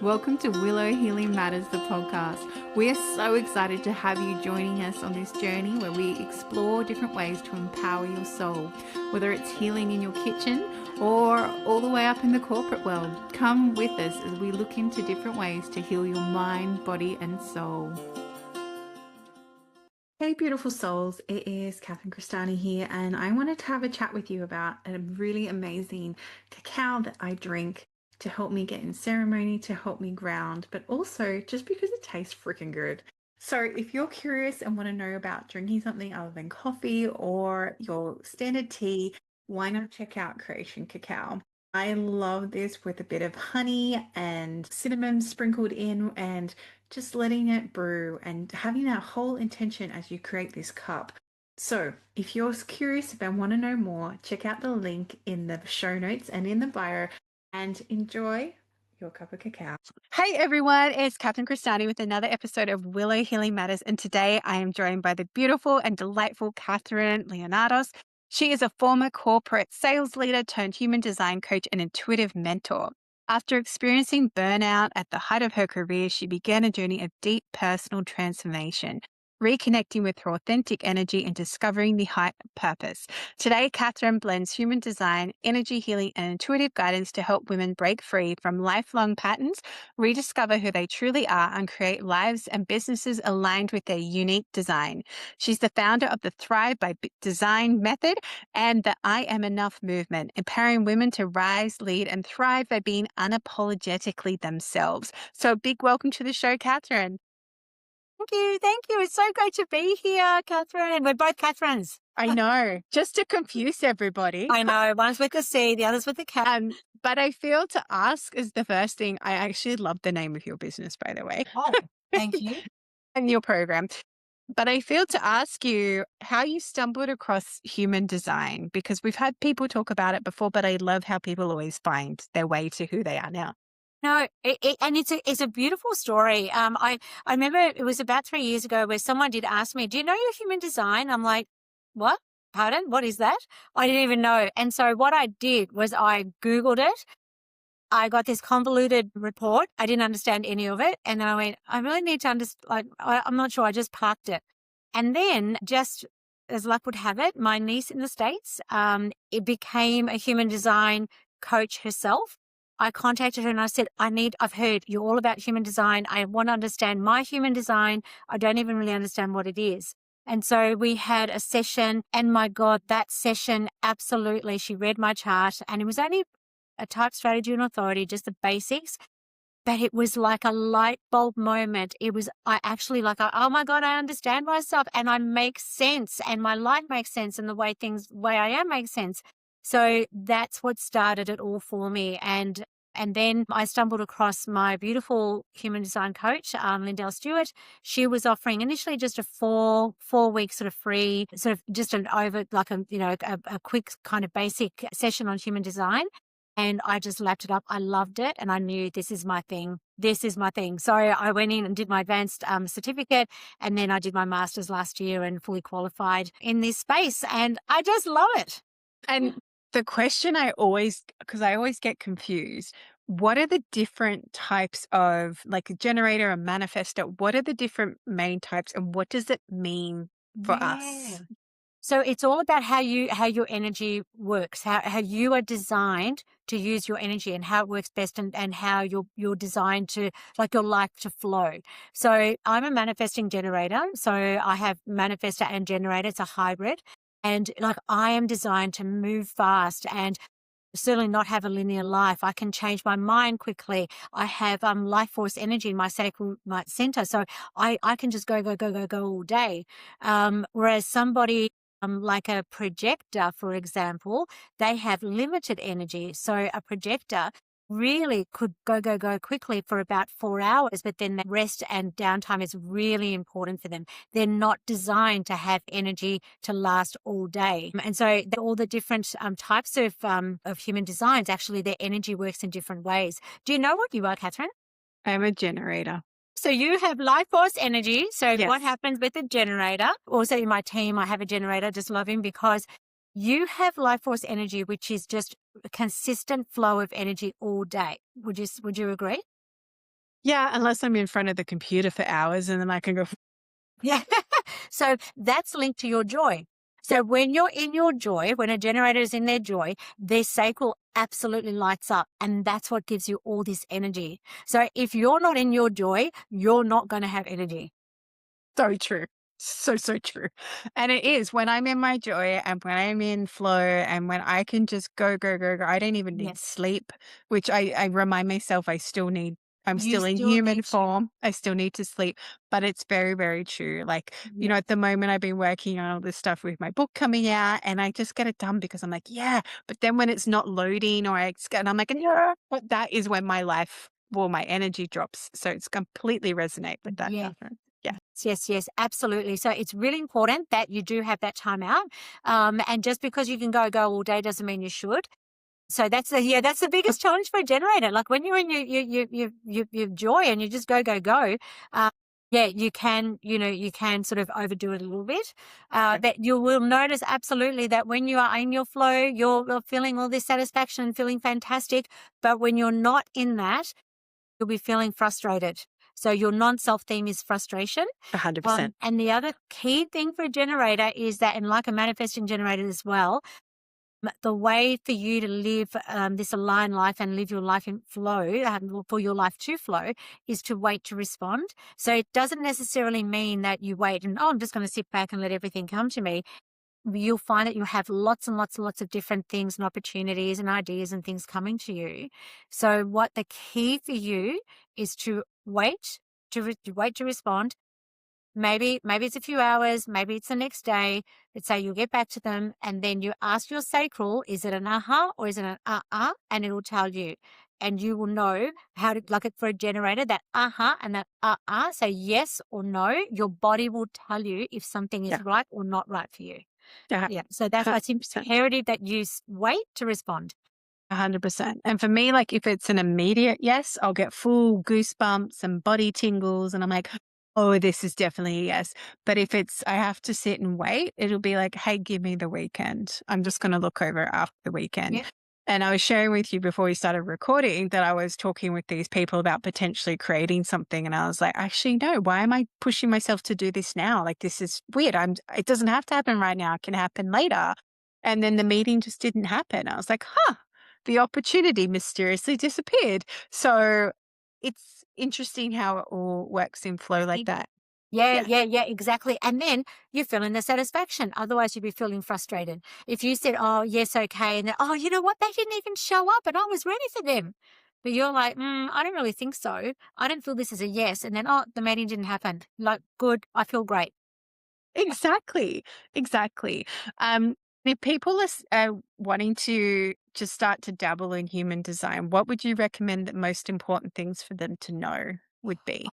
Welcome to Willow Healing Matters, the podcast. We are so excited to have you joining us on this journey where we explore different ways to empower your soul, whether it's healing in your kitchen or all the way up in the corporate world. Come with us as we look into different ways to heal your mind, body, and soul. Hey, beautiful souls. It is Katherine Crestani here, and I wanted to have a chat with you about a really amazing cacao that I drink to help me get in ceremony, to help me ground, but also just because it tastes freaking good. So if you're curious and want to know about drinking something other than coffee or your standard tea, why not check out Creation Cacao? I love this with a bit of honey and cinnamon sprinkled in and just letting it brew and having that whole intention as you create this cup. So if you're curious, if I want to know more, check out the link in the show notes and in the bio and enjoy your cup of cacao. Hey everyone, it's Katherine Crestani with another episode of Willow Healing Matters, and today I am joined by the beautiful and delightful Katherine Leonardos. She is a former corporate sales leader turned human design coach and intuitive mentor. After experiencing burnout at the height of her career, she began a journey of deep personal transformation, reconnecting with her authentic energy and discovering the high purpose. Today, Katherine blends human design, energy healing, and intuitive guidance to help women break free from lifelong patterns, rediscover who they truly are, and create lives and businesses aligned with their unique design. She's the founder of the Thrive by Design method and the I Am Enough movement, empowering women to rise, lead, and thrive by being unapologetically themselves. So, a big welcome to the show, Katherine. Thank you. Thank you. It's so great to be here, Katherine. We're both Katherines. I know, just to confuse everybody. I know. One's with the C, the other's with the K. But I feel to ask is the first thing. I actually love the name of your business, by the way. Oh, thank you. And your program. But I feel to ask you how you stumbled across human design, because we've had people talk about it before, but I love how people always find their way to who they are now. No, and it's a beautiful story. I remember it was about 3 years ago where someone did ask me, "Do you know your human design?" I'm like, "What? Pardon? What is that?" I didn't even know. And so what I did was I Googled it. I got this convoluted report. I didn't understand any of it, and then I went, "I really need to understand." Like, I'm not sure. I just parked it, and then just as luck would have it, my niece in the States, it became a human design coach herself. I contacted her and I said, I've heard you're all about human design. I want to understand my human design. I don't even really understand what it is. And so we had a session, and my God, that session, absolutely, she read my chart, and it was only a type, strategy, and authority, just the basics. But it was like a light bulb moment. It was, I actually oh my God, I understand myself and I make sense and my life makes sense and the way I am makes sense. So that's what started it all for me. And then I stumbled across my beautiful human design coach, Lindell Stewart. She was offering initially just a four-week sort of free, sort of just an over, like a quick kind of basic session on human design. And I just lapped it up. I loved it. And I knew this is my thing. This is my thing. So I went in and did my advanced certificate. And then I did my master's last year and fully qualified in this space. And I just love it. And the question because I always get confused, what are the different types of, like a generator, a manifestor? What are the different main types and what does it mean for us? So it's all about how your energy works, how you are designed to use your energy and how it works best and how you're designed to, like, your life to flow. So I'm a manifesting generator. So I have manifestor and generator. It's a hybrid. And like, I am designed to move fast and certainly not have a linear life. I can change my mind quickly. I have life force energy in my sacral center. So I can just go all day. Whereas somebody like a projector, for example, they have limited energy. So a projector really could go quickly for about 4 hours, but then the rest and downtime is really important for them. They're not designed to have energy to last all day. And so all the different types of human designs, actually their energy works in different ways. Do you know what you are, Katherine? I'm a generator. So you have life force energy. So Yes. What happens with the generator? Also in my team, I have a generator. Just love him because you have life force energy, which is just a consistent flow of energy all day. Would you agree? Yeah, unless I'm in front of the computer for hours and then I can go, Yeah. So that's linked to your joy. yep, So when you're in your joy, when a generator is in their joy, their sacral absolutely lights up. And that's what gives you all this energy. So if you're not in your joy, you're not going to have energy. so true. So, so true. And it is when I'm in my joy and when I'm in flow and when I can just go, go, go, go. I don't even need Yes. sleep, which I remind myself I still need. I'm You still in still human need to. form. I still need to sleep, but it's very, very true. Like, Yeah. at the moment I've been working on all this stuff with my book coming out and I just get it done because I'm like, yeah. But then when it's not loading or and I'm like, yeah, but that is when my life, well, my energy drops. So it's completely resonate with that, Yeah. Catherine. Yeah. Yes, yes, absolutely. So it's really important that you do have that time out. And just because you can go all day doesn't mean you should. So that's the biggest challenge for a generator. Like when you're in your joy and you just go. Uh, yeah, you can sort of overdo it a little bit. But you will notice absolutely that when you are in your flow, you're feeling all this satisfaction, feeling fantastic. But when you're not in that, you'll be feeling frustrated. So your non-self theme is frustration. 100%. And the other key thing for a generator is that, and like a manifesting generator as well, the way for you to live this aligned life and live your life in flow, for your life to flow, is to wait to respond. So it doesn't necessarily mean that you wait and, oh, I'm just going to sit back and let everything come to me. You'll find that you have lots and lots and lots of different things and opportunities and ideas and things coming to you. So what the key for you is to wait, to wait to respond. Maybe it's a few hours, maybe it's the next day. Let's say you'll get back to them and then you ask your sacral, is it an aha or is it an and it'll tell you. And you will know how to, like it for a generator, that aha and that say yes or no. Your body will tell you if something is Yeah. right or not right for you. Yeah. Yeah. So that's why it's 100%. imperative that you wait to respond. 100%. And for me, like if it's an immediate yes, I'll get full goosebumps and body tingles. And I'm like, oh, this is definitely a yes. But if it's, I have to sit and wait, it'll be like, hey, give me the weekend. I'm just going to look over after the weekend. Yeah. And I was sharing with you before we started recording that I was talking with these people about potentially creating something. And I was like, actually, no, why am I pushing myself to do this now? Like, this is weird. It doesn't have to happen right now. It can happen later. And then the meeting just didn't happen. I was like, huh, the opportunity mysteriously disappeared. So it's interesting how it all works in flow like that. Yeah, Yeah, yeah, exactly. And then you're feeling the satisfaction. Otherwise, you'd be feeling frustrated. If you said, oh, yes, okay. And then, oh, you know what? They didn't even show up and I was ready for them. But you're like, I don't really think so. I don't feel this is a yes. And then, oh, the meeting didn't happen. Like, good. I feel great. exactly. Exactly. If people are wanting to just start to dabble in human design, what would you recommend the most important things for them to know would be?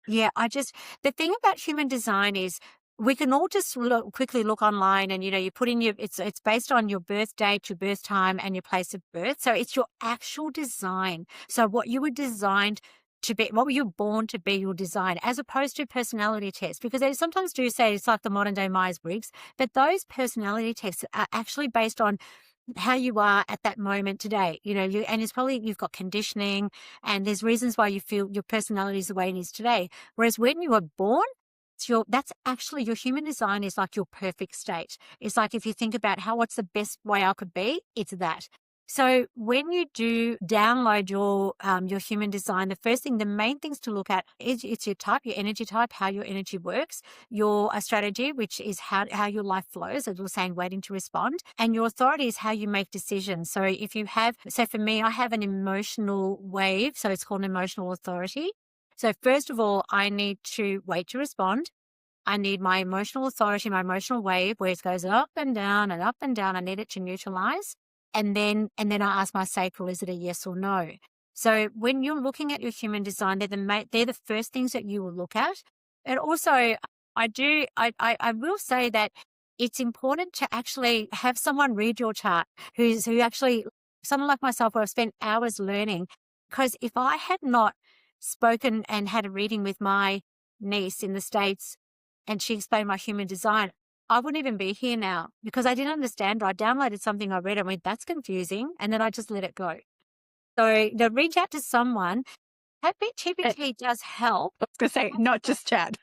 Yeah, the thing about human design is we can all just quickly look online and, you put in it's based on your birth date, your birth time and your place of birth. So it's your actual design. So what you were designed to be, what were you born to be, your design, as opposed to personality tests, because they sometimes do say it's like the modern day Myers-Briggs, but those personality tests are actually based on how you are at that moment today, and it's probably you've got conditioning and there's reasons why you feel your personality is the way it is today. Whereas when you were born, that's actually your human design is like your perfect state. It's like if you think about what's the best way I could be, it's that. So when you do download your human design, the main things to look at is it's your type, your energy type, how your energy works, your strategy, which is how your life flows, as we we're saying, waiting to respond, and your authority is how you make decisions. So so for me, I have an emotional wave, so it's called an emotional authority. So first of all, I need to wait to respond. I need my emotional authority, my emotional wave, where it goes up and down and up and down. I need it to neutralize. And then I ask my sacral, is it a yes or no? So when you're looking at your human design, they're the first things that you will look at. And also I will say that it's important to actually have someone read your chart someone like myself, where I've spent hours learning, because if I had not spoken and had a reading with my niece in the States and she explained my human design, I wouldn't even be here now because I didn't understand. I downloaded something I read. I went, that's confusing. And then I just let it go. So reach out to someone Eh, ChatGPT does help. I was going to say, not just chat.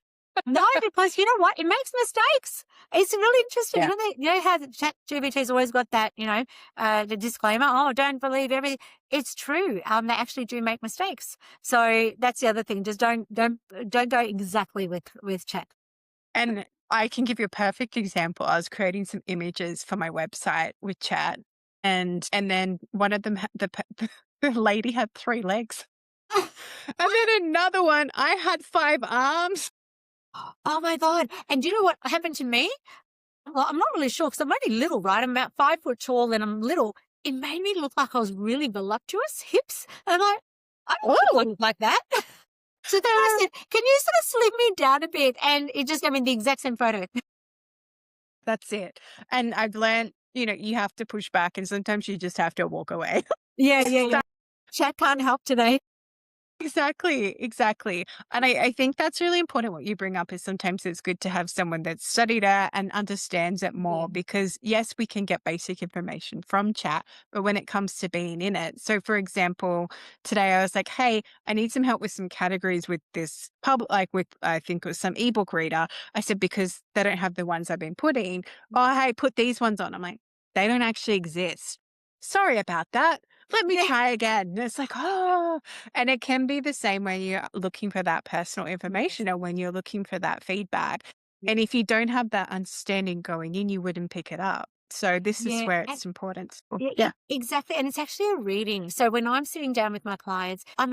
No, because you know what? It makes mistakes. It's really interesting. Yeah. You know how the ChatGPT's always got that, the disclaimer, oh, don't believe everything. It's true. They actually do make mistakes. So that's the other thing. Just don't go exactly with chat. And I can give you a perfect example. I was creating some images for my website with chat, and then one of them, the lady had 3 legs, and then another one, I had 5 arms. Oh my God. And do you know what happened to me? Well, I'm not really sure because I'm only little, right? I'm about 5 foot tall and I'm little. It made me look like I was really voluptuous, hips. And I don't think I Oh, look like that. So then I said, can you sort of slim me down a bit? And it just gave me the exact same photo. that's it. And I've learned, you have to push back, and sometimes you just have to walk away. Yeah. Chat can't help today. Exactly. And I think that's really important. What you bring up is sometimes it's good to have someone that's studied it and understands it Yeah. more, because yes, we can get basic information from chat, but when it comes to being in it. So for example, today I was like, hey, I need some help with some categories with this like with, I think it was some ebook reader. I said, because they don't have the ones I've been putting. Oh, hey, put these ones on. I'm like, they don't actually exist. Sorry about that. Let me Yeah. try again. And it's like, oh, and it can be the same when you're looking for that personal Yes. information or when you're looking for that feedback. And Yes. if you don't have that understanding going in, you wouldn't pick it up. So this is Yeah. where it's important. Yeah, Yeah. exactly. And it's actually a reading. So when I'm sitting down with my clients, I'm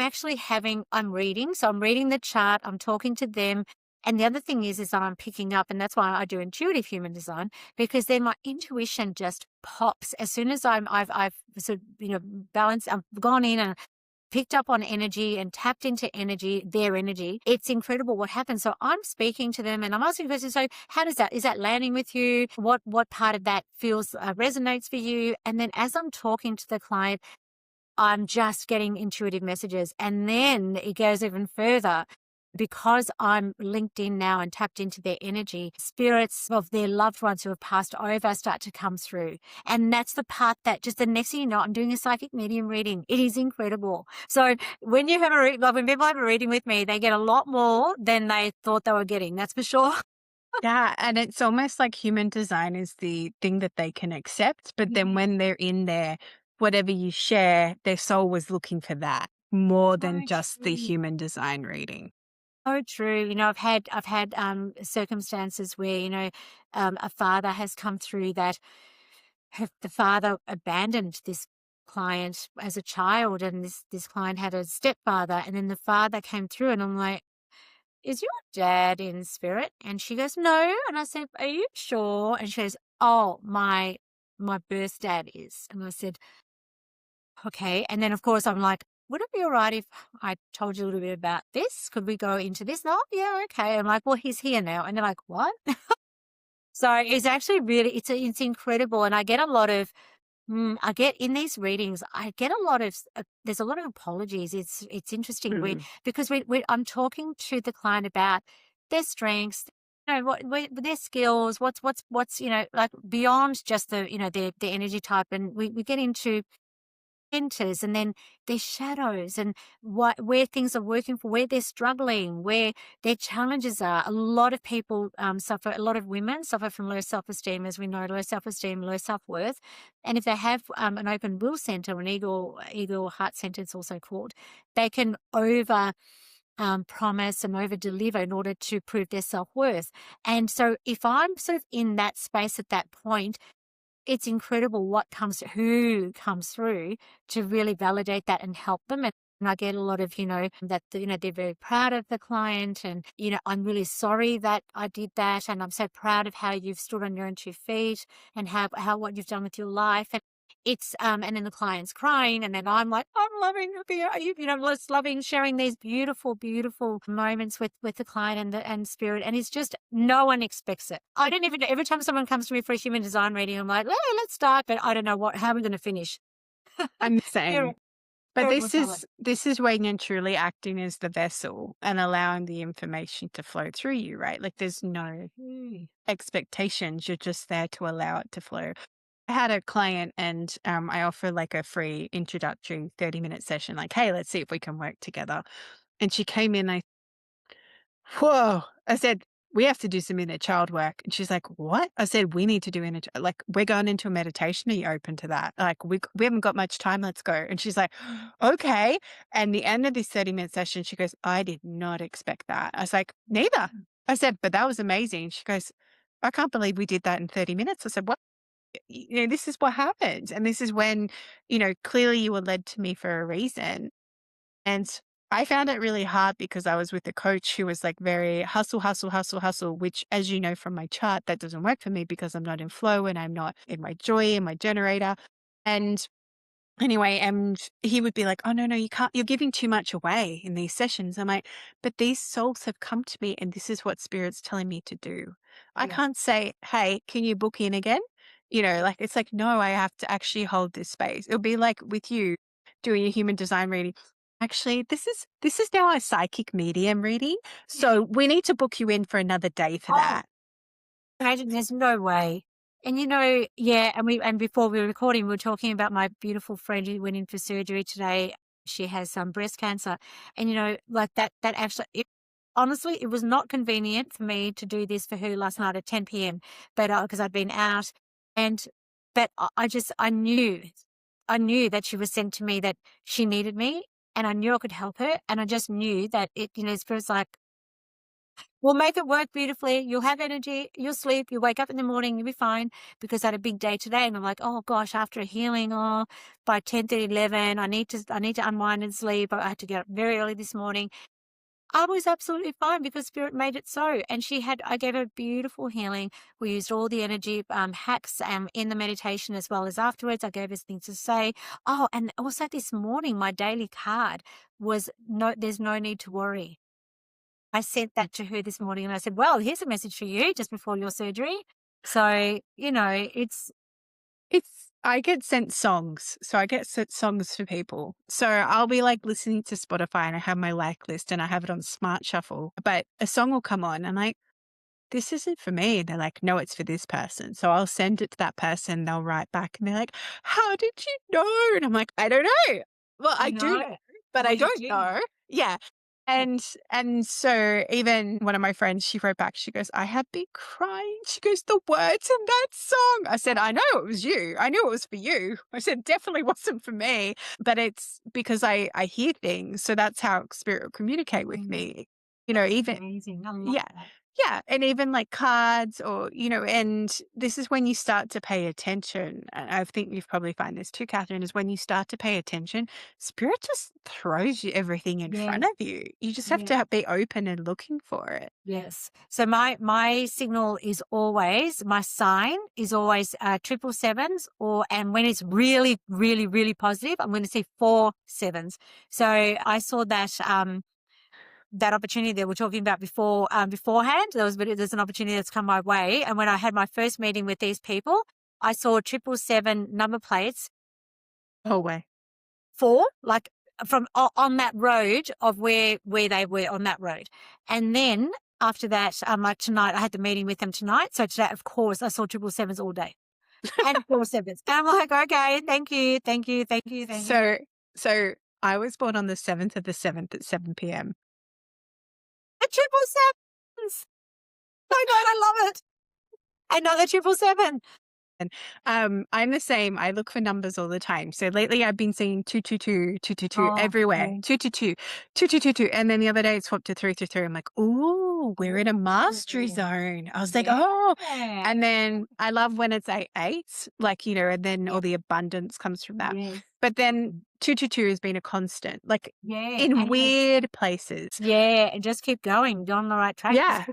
reading. So I'm reading the chart, I'm talking to them. And the other thing is that I'm picking up, and that's why I do intuitive human design, because then my intuition just pops as soon as I've sort of, balanced, I've gone in and picked up on energy and tapped into energy, their energy. It's incredible what happens. So I'm speaking to them and I'm asking questions. So how is that landing with you? What part of that feels resonates for you? And then as I'm talking to the client, I'm just getting intuitive messages. And then it goes even further. Because I'm linked in now and tapped into their energy, spirits of their loved ones who have passed over start to come through. And that's the part that just the next thing you know, I'm doing a psychic medium reading. It is incredible. So when you have when people have a reading with me, they get a lot more than they thought they were getting. That's for sure. Yeah. And it's almost like human design is the thing that they can accept. But then when they're in there, whatever you share, their soul was looking for that more So than just the true. human design reading. So true. I've had circumstances where, a father has come through that the father abandoned this client as a child, and this client had a stepfather, and then the father came through, and I'm like, is your dad in spirit? And she goes, no. And I said, are you sure? And she goes, oh, my birth dad is. And I said, okay. And then of course I'm like, would it be all right if I told you a little bit about this? Could we go into this? No, yeah, okay. I'm like, well, he's here now. And they're like, what? So it's actually really, it's incredible. And I get a lot of, I get in these readings, I get a lot of, there's a lot of apologies. It's interesting Mm. because I'm talking to the client about their strengths, their skills, what's, like beyond just their energy type. And we get into centers and then their shadows and where things are working for, where they're struggling, where their challenges are. A lot of people suffer, a lot of women suffer from low self-esteem, as we know, low self-esteem, low self-worth. And if they have an open will center, an eagle heart center, it's also called, they can over promise and over deliver in order to prove their self-worth. And so if I'm sort of in that space at that point, it's incredible who comes through to really validate that and help them. And I get a lot of, that, they're very proud of the client and, I'm really sorry that I did that. And I'm so proud of how you've stood on your own 2 feet and how what you've done with your life. And it's, and then the client's crying. And then I'm like, I'm loving, just loving sharing these beautiful, beautiful moments with the client and spirit. And it's just, no one expects it. I don't even, every time someone comes to me for a human design reading, I'm like, let's start, but I don't know how we're going to finish. I'm the Terrible, same. But terrible talent. this is when you're truly acting as the vessel and allowing the information to flow through you, right? Like there's no expectations. You're just there to allow it to flow. I had a client and I offer like a free introductory 30-minute session, like, hey, let's see if we can work together. And she came in, whoa, I said, we have to do some inner child work. And she's like, what? I said, we need to do like, we're going into a meditation. Are you open to that? Like, we haven't got much time. Let's go. And she's like, okay. And the end of this 30-minute session, she goes, I did not expect that. I was like, neither. I said, but that was amazing. She goes, I can't believe we did that in 30 minutes. I said, what? This is what happens. And this is when, clearly you were led to me for a reason. And I found it really hard because I was with a coach who was like very hustle, hustle, hustle, hustle, which, as you know from my chart, that doesn't work for me because I'm not in flow and I'm not in my joy and my generator. And anyway, and he would be like, oh, no, no, you can't, you're giving too much away in these sessions. I'm like, but these souls have come to me and this is what spirit's telling me to do. I Yeah. can't say, hey, can you book in again? Like, it's like, no, I have to actually hold this space. It'll be like with you doing a human design reading. Actually, this is now a psychic medium reading. So we need to book you in for another day for Oh, that. imagine there's no way. And yeah, and before we were recording, we were talking about my beautiful friend who went in for surgery today. She has some breast cancer. And like that actually honestly, it was not convenient for me to do this for her last night at 10 p.m. But because I'd been out and but I knew that she was sent to me, that she needed me, and I knew I could help her. And I just knew that Spirit's like, we'll make it work beautifully. You'll have energy. You'll sleep. You wake up in the morning. You'll be fine, because I had a big day today. And I'm like, oh gosh, after a healing, by 10:30, 11, I need to unwind and sleep. I had to get up very early this morning. I was absolutely fine because Spirit made it so. And I gave her beautiful healing. We used all the energy hacks in the meditation as well as afterwards. I gave her things to say. Oh, and also this morning, my daily card was there's no need to worry. I sent that to her this morning and I said, well, here's a message for you just before your surgery. So, I get sent songs. So I get sent songs for people. So I'll be like listening to Spotify and I have my like list and I have it on Smart Shuffle, but a song will come on and this isn't for me. And they're like, no, it's for this person. So I'll send it to that person. They'll write back and they're like, how did you know? And I'm like, I don't know. Well, I I do know. know, but Well, I you don't do. know. Yeah. And so even one of my friends, she wrote back, she goes, I have been crying. She goes, the words in that song. I said, I know it was you. I knew it was for you. I said, it definitely wasn't for me, but it's because I hear things. So that's how spirit will communicate with me. Even, Amazing. I love yeah. that. Yeah. And even like cards and this is when you start to pay attention. And I think you've probably find this too, Catherine, is when you start to pay attention, spirit just throws you everything in front Yes. of you. You just have Yes. to be open and looking for it. Yes. So my signal is always, my sign is always 777s, and when it's really, really, really positive, I'm going to see 4 7s. So I saw that opportunity that we're talking about beforehand. There's an opportunity that's come my way. And when I had my first meeting with these people, I saw 777 number plates, Oh, way. 4, like from on that road of where they were on that road. And then after that, like tonight, I had the meeting with them tonight. So today, of course, I saw 777s all day and 4 7s. And I'm like, okay, thank you, thank you, thank you, thank you. So I was born on the 7th of the 7th at 7 p.m. The 777s. Oh my God, I love it. Another 777. And I'm the same. I look for numbers all the time. So lately I've been seeing 222, 222 Oh, everywhere. yeah. 222, 2222. And then the other day it swapped to 333. I'm like, oh, we're in a mastery zone. I was like, oh. Yeah. And then I love when it's 88, like, and then all the abundance comes from that. Yes. But then 222 has been a constant, like Yeah. in weird places. Yeah. And just keep going. You're on the right track. Yeah.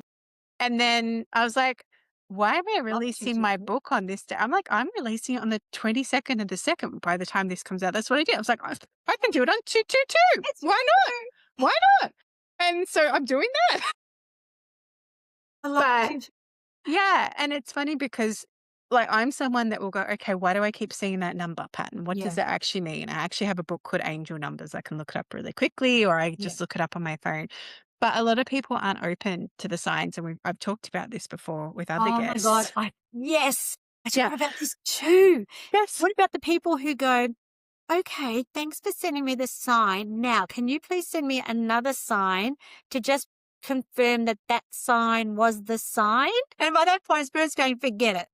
And then I was like, why am I Love releasing my 222. book on this day? I'm like, I'm releasing it on the 22nd of the 2nd by the time this comes out. That's what I did. I was like, I can do it on 222. It's Why not? Why not? And so I'm doing that. I love But it. yeah, and it's funny because like I'm someone that will go, okay, why do I keep seeing that number pattern? What does Yeah. that actually mean? I actually have a book called Angel Numbers. I can look it up really quickly or I just look it up on my phone. But a lot of people aren't open to the signs. And I've talked about this before with other Oh my God. guests. Yes. I about this too. Yes. What about the people who go, okay, thanks for sending me the sign. Now, can you please send me another sign to just confirm that that sign was the sign? And by that point, Spirit's going, forget it.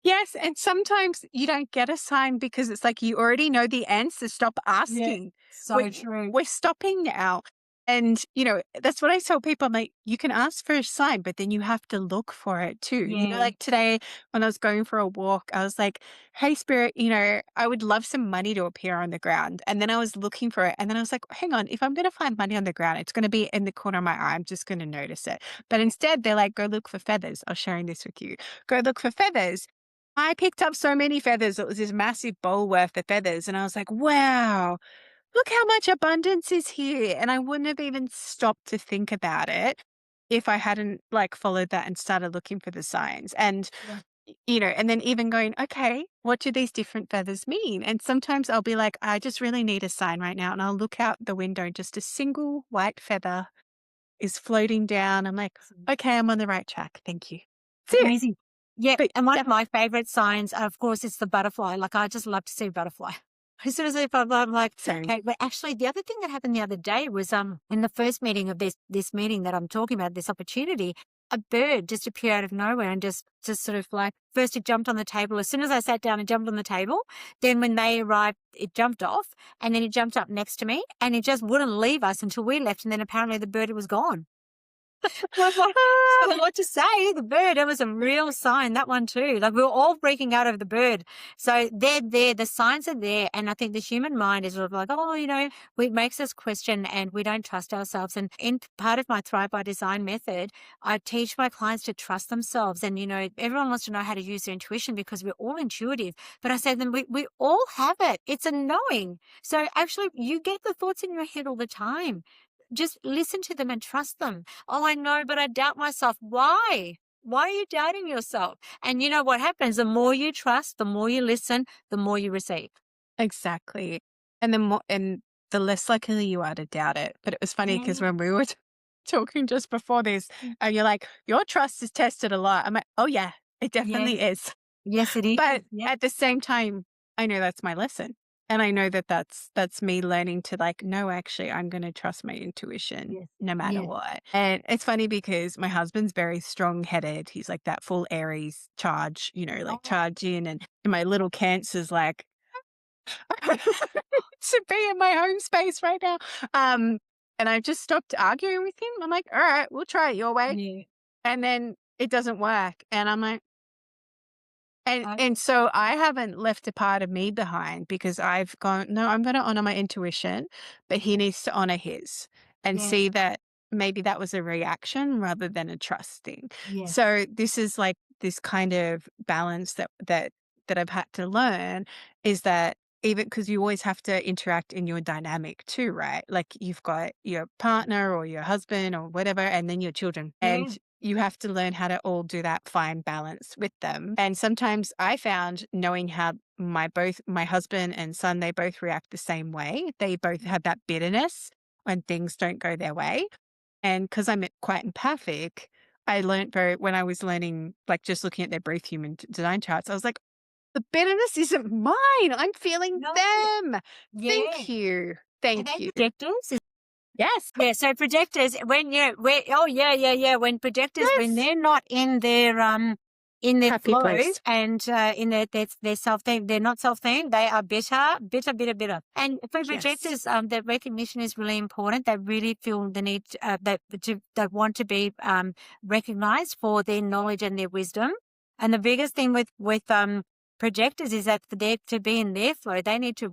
Yes, and sometimes you don't get a sign because it's like you already know the answer. Stop asking. So true. We're stopping now. And, that's what I tell people. I'm like, you can ask for a sign, but then you have to look for it too. Yeah. Like today when I was going for a walk, I was like, hey, Spirit, I would love some money to appear on the ground. And then I was looking for it. And then I was like, hang on, if I'm going to find money on the ground, it's going to be in the corner of my eye. I'm just going to notice it. But instead, they're like, go look for feathers. I was sharing this with you. Go look for feathers. I picked up so many feathers. It was this massive bowl worth of feathers. And I was like, wow, look how much abundance is here. And I wouldn't have even stopped to think about it if I hadn't followed that and started looking for the signs. And, and then even going, okay, what do these different feathers mean? And sometimes I'll be like, I just really need a sign right now. And I'll look out the window, just a single white feather is floating down. I'm like, okay, I'm on the right track. Thank you. That's it. Amazing. Yeah. But, And one of my favorite signs, of course, it's the butterfly. Like, I just love to see a butterfly. As soon as I'm like, Same. okay. But actually, the other thing that happened the other day was in the first meeting of this meeting that I'm talking about, this opportunity, a bird just appeared out of nowhere and just sort of first it jumped on the table. As soon as I sat down, it jumped on the table. Then when they arrived, it jumped off and then it jumped up next to me and it just wouldn't leave us until we left. And then apparently the bird was gone. I was like, I don't know what to say. The bird, it was a real sign, that one too. Like we were all freaking out over the bird. So they're there, the signs are there. And I think the human mind is sort of like, it makes us question and we don't trust ourselves. And in part of my Thrive by Design method, I teach my clients to trust themselves. And, everyone wants to know how to use their intuition because we're all intuitive. But I say to them, we all have it. It's a knowing. So actually you get the thoughts in your head all the time. Just listen to them and trust them. Oh, I know, but I doubt myself. Why? Why are you doubting yourself? And you know what happens? The more you trust, the more you listen, the more you receive. Exactly. And the less likely you are to doubt it. But it was funny because when we were talking just before this, and you're like, your trust is tested a lot. I'm like, oh yeah, it definitely is. Yes, it is. But at the same time, I know that's my lesson. And I know that that's me learning to no, actually, I'm going to trust my intuition no matter what. And it's funny because my husband's very strong headed. He's like that full Aries charge, charge in. And my little Cancer's like, to be in my home space right now. And I just stopped arguing with him. I'm like, all right, we'll try it your way. Yeah. And then it doesn't work. And I'm like, and so I haven't left a part of me behind because I've gone, no, I'm going to honor my intuition, but he needs to honor his and see that maybe that was a reaction rather than a trusting. Yeah. So this is like this kind of balance that I've had to learn is that even because you always have to interact in your dynamic too, right? Like you've got your partner or your husband or whatever, and then your children. And you have to learn how to all do that fine balance with them. And sometimes I found knowing how my husband and son, they both react the same way. They both have that bitterness when things don't go their way. And because I'm quite empathic, I learned when I was learning, just looking at their brief human design charts, I was like, the bitterness isn't mine. I'm feeling them. Thank you. Thank you. Projectors? Yes. Yeah. So projectors, when when projectors, when they're not in their Happy flow place. and in their self-themed, they're not self-themed, they are bitter. And for projectors, the recognition is really important. They really feel the need, they want to be recognized for their knowledge and their wisdom. And the biggest thing with projectors is that for them to be in their flow, they need to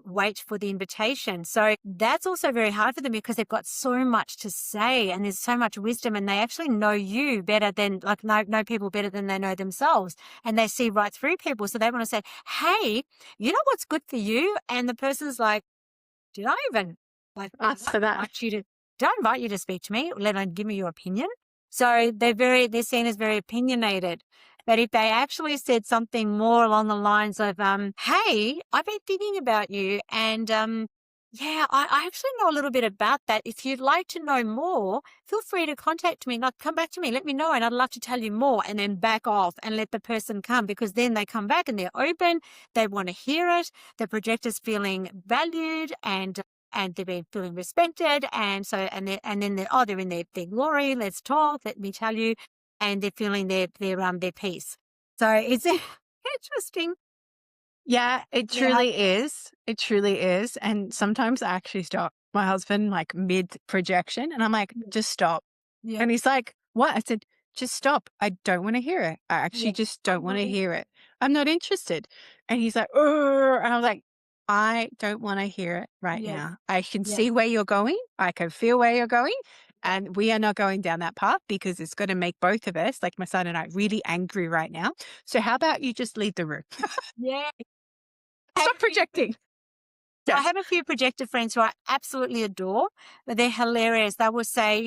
wait for the invitation. So that's also very hard for them because they've got so much to say and there's so much wisdom and they actually know you better than know people better than they know themselves. And they see right through people. So they want to say, hey, you know what's good for you? And the person's like, did I even ask for that? Did I invite you to speak to me, let alone give me your opinion? So they're seen as very opinionated. But if they actually said something more along the lines of, hey, I've been thinking about you and, Yeah, I actually know a little bit about that. If you'd like to know more, feel free to contact me. Like, come back to me, let me know, and I'd love to tell you more. And then back off and let the person come, because then they come back and they're open. They want to hear it. The projector's feeling valued and they've been feeling respected. And so and then they're in their glory. Let's talk. Let me tell you, and they're feeling their peace. So it's interesting. Yeah, it Yeah. truly is. It truly is. And sometimes I actually stop my husband like mid projection and I'm like, just stop. Yeah. And he's like, what? I said, just stop. I don't want to hear it. I Yeah. actually just I don't want to agree. hear it. I'm not interested. And he's like, "Ugh," and I was like, I don't want to hear it right Yeah. now. I can Yeah. see where you're going. I can feel where you're going. Yeah. And we are not going down that path because it's going to make both of us, like my son and I, really angry right now. So how about you just leave the room? Yeah. Stop projecting. I Yes. have a few projector friends who I absolutely adore, but they're hilarious. They will say,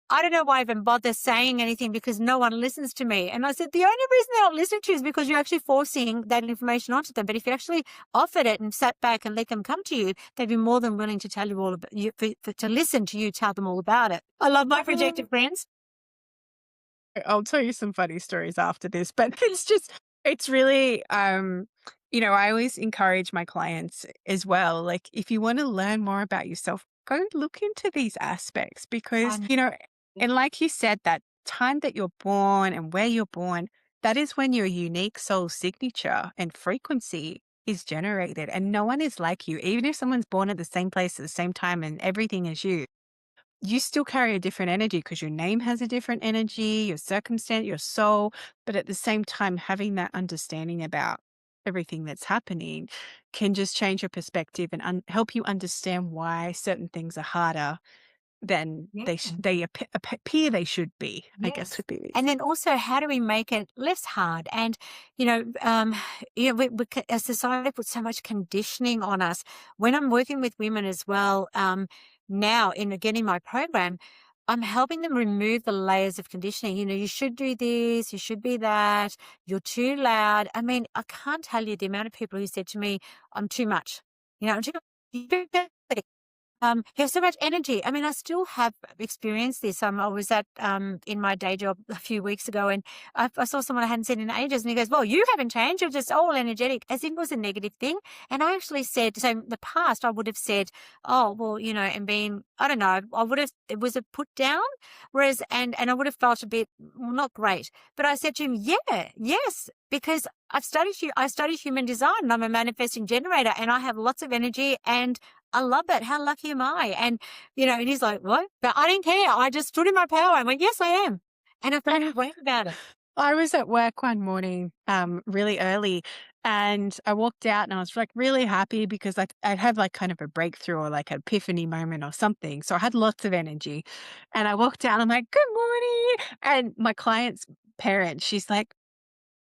I don't know why I even bother saying anything because no one listens to me. And I said, the only reason they're not listening to you is because you're actually forcing that information onto them. But if you actually offered it and sat back and let them come to you, they'd be more than willing to tell you all about you, to listen to you, tell them all about it. I love my projector friends. I'll tell you some funny stories after this, but it's really, I always encourage my clients as well. Like, if you want to learn more about yourself, go look into these aspects because, Um, and like you said, that time that you're born and where you're born, that is when your unique soul signature and frequency is generated. And no one is like you. Even if someone's born at the same place at the same time and everything is you, you still carry a different energy because your name has a different energy, your circumstance, your soul. But at the same time, having that understanding about everything that's happening can just change your perspective and help you understand why certain things are harder than yeah. they appear they should be, I guess Yes. would be the And then also, how do we make it less hard? And, you know, um, as society puts so much conditioning on us. When I'm working with women as well, now in getting my program, I'm helping them remove the layers of conditioning. You should do this, you should be that, you're too loud. I mean, I can't tell you the amount of people who said to me, I'm too much. I'm too much. You have so much energy. I mean, I still have experienced this. I was at in my day job a few weeks ago, and I saw someone I hadn't seen in ages, and he goes, "Well, you haven't changed. You're just all energetic," as if it was a negative thing. And I actually said, so in the past, I would have said, "Oh, well, and being, I don't know, I would have, it was a put down, whereas, and I would have felt a bit, well, not great." But I said to him, "Yeah, yes." Because I studied human design and I'm a manifesting generator and I have lots of energy and I love it. How lucky am I? And he's like, what? But I didn't care. I just stood in my power. I went, yes, I am. And I felt great about it. I was at work one morning, really early, and I walked out and I was like really happy because I'd had like kind of a breakthrough or like an epiphany moment or something. So I had lots of energy. And I walked out, I'm like, good morning. And my client's parent, she's like,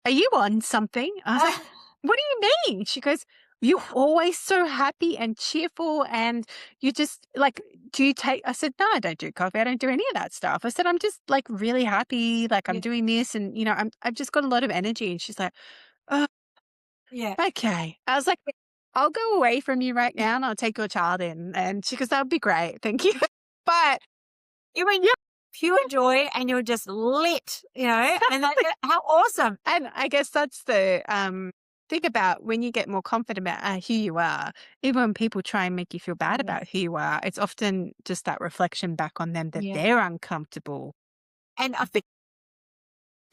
are you on something? I was like, what do you mean? She goes, you're always so happy and cheerful and you just like, do you take, I said, no, I don't do coffee. I don't do any of that stuff. I said, I'm just like really happy. Like I'm Yeah. doing this and, I've just got a lot of energy. And she's like, oh, Yeah. okay. I was like, I'll go away from you right now and I'll take your child in. And she goes, that would be great. Thank you. But You mean you're pure joy and you're just lit, and how awesome. and I guess that's the thing about when you get more confident about who you are, even when people try and make you feel bad Yeah. about who you are, it's often just that reflection back on them that Yeah. they're uncomfortable. And I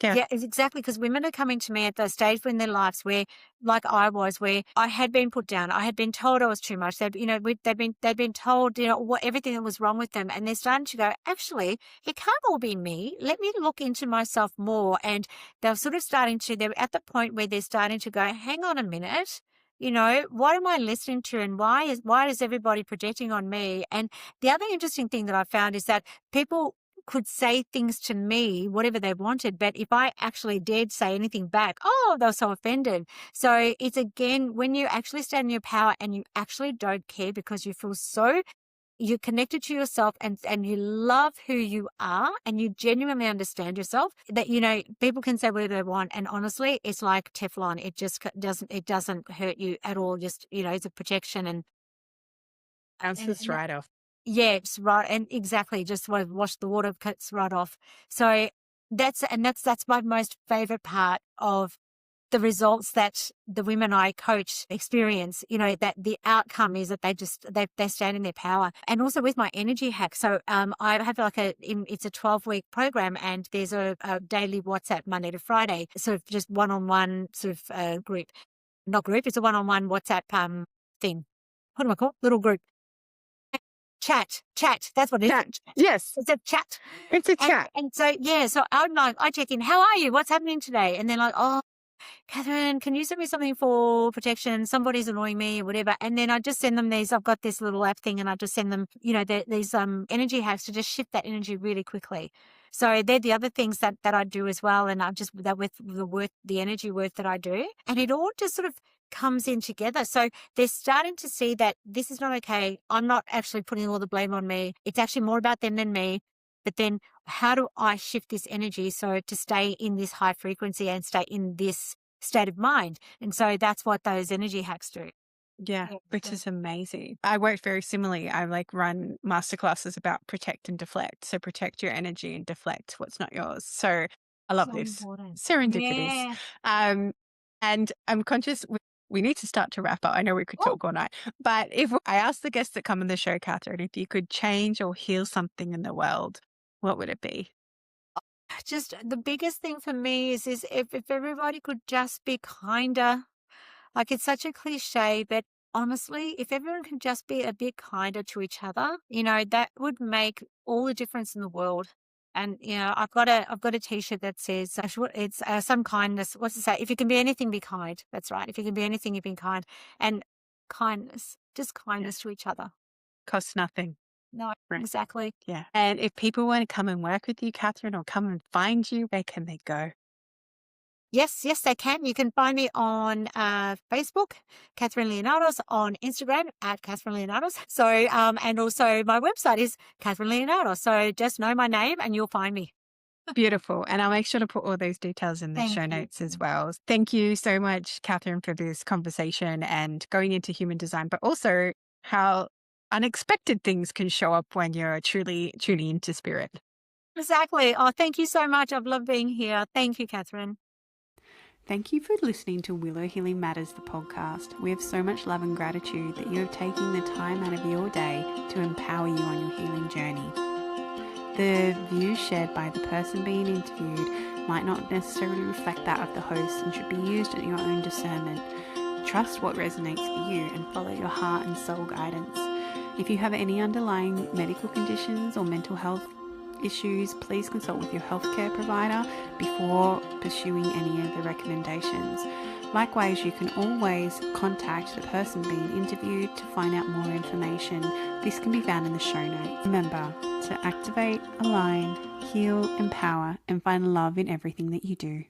Yeah. Yeah, it's exactly because women are coming to me at the stage in their lives where, like I was, where I had been put down, I had been told I was too much. They'd been told, what everything that was wrong with them, and they're starting to go, actually, it can't all be me. Let me look into myself more, and they're sort of starting to. They're at the point where they're starting to go, hang on a minute. What am I listening to, and why is everybody projecting on me? And the other interesting thing that I found is that people could say things to me, whatever they wanted. But if I actually dared say anything back, oh, they were so offended. So it's again, when you actually stand in your power and you actually don't care because you feel you're connected to yourself and you love who you are and you genuinely understand yourself that, people can say whatever they want. And honestly, it's like Teflon. It just doesn't hurt you at all. Just, it's a protection. And Bounces right off. Yeah, it's right, and exactly, just wash the water cuts right off. So that's my most favorite part of the results that the women I coach experience, that the outcome is that they stand in their power. And also with my energy hack. So, I have it's a 12-week program, and there's a daily WhatsApp Monday to Friday, sort of just one-on-one sort of, group, not group. It's a one-on-one WhatsApp, thing. What do I call it? Little group. Chat. That's what it is. Chat. Yes. It's a chat. It's a chat. And so, yeah, so I check in, how are you? What's happening today? And they're like, oh, Katherine, can you send me something for protection? Somebody's annoying me or whatever. And then I just send them these. I've got this little app thing, and I just send them, these energy hacks to just shift that energy really quickly. So they're the other things that I do as well. And I'm just that with the energy work that I do, and it all just sort of comes in together. So they're starting to see that this is not okay. I'm not actually putting all the blame on me. It's actually more about them than me. But then how do I shift this energy so to stay in this high frequency and stay in this state of mind? And so that's what those energy hacks do. Yeah, which is amazing. I work very similarly. I run masterclasses about protect and deflect. So protect your energy and deflect what's not yours. So I love this. Important. Serendipities. Yeah. And I'm conscious we need to start to wrap up. I know we could talk all night, but if I ask the guests that come on the show, Katherine, if you could change or heal something in the world, what would it be? Just the biggest thing for me is if everybody could just be kinder. Like, it's such a cliche, but honestly, if everyone can just be a bit kinder to each other, that would make all the difference in the world. And I've got a T-shirt that says it's some kindness. What's it say? If you can be anything, be kind. That's right. If you can be anything, you be kind. And kindness, just kindness to each other. Costs nothing. No, Right. exactly. Yeah. And if people want to come and work with you, Katherine, or come and find you, where can they go? Yes, they can. You can find me on Facebook, Katherine Leonardos, on Instagram at Katherine Leonardos. So, and also my website is Katherine Leonardos. So just know my name and you'll find me. Beautiful. And I'll make sure to put all those details in the Thank show you. notes as well. Thank you so much, Katherine, for this conversation and going into human design, but also how unexpected things can show up when you're truly into spirit. Exactly. Oh, thank you so much. I've loved being here. Thank you, Katherine. Thank you for listening to Willow Healing Matters, the podcast. We have so much love and gratitude that you have taken the time out of your day to empower you on your healing journey. The views shared by the person being interviewed might not necessarily reflect that of the host and should be used at your own discernment. Trust what resonates for you and follow your heart and soul guidance. If you have any underlying medical conditions or mental health issues, please consult with your healthcare provider before pursuing any of the recommendations. Likewise, you can always contact the person being interviewed to find out more information. This can be found in the show notes. Remember to activate, align, heal, empower, and find love in everything that you do.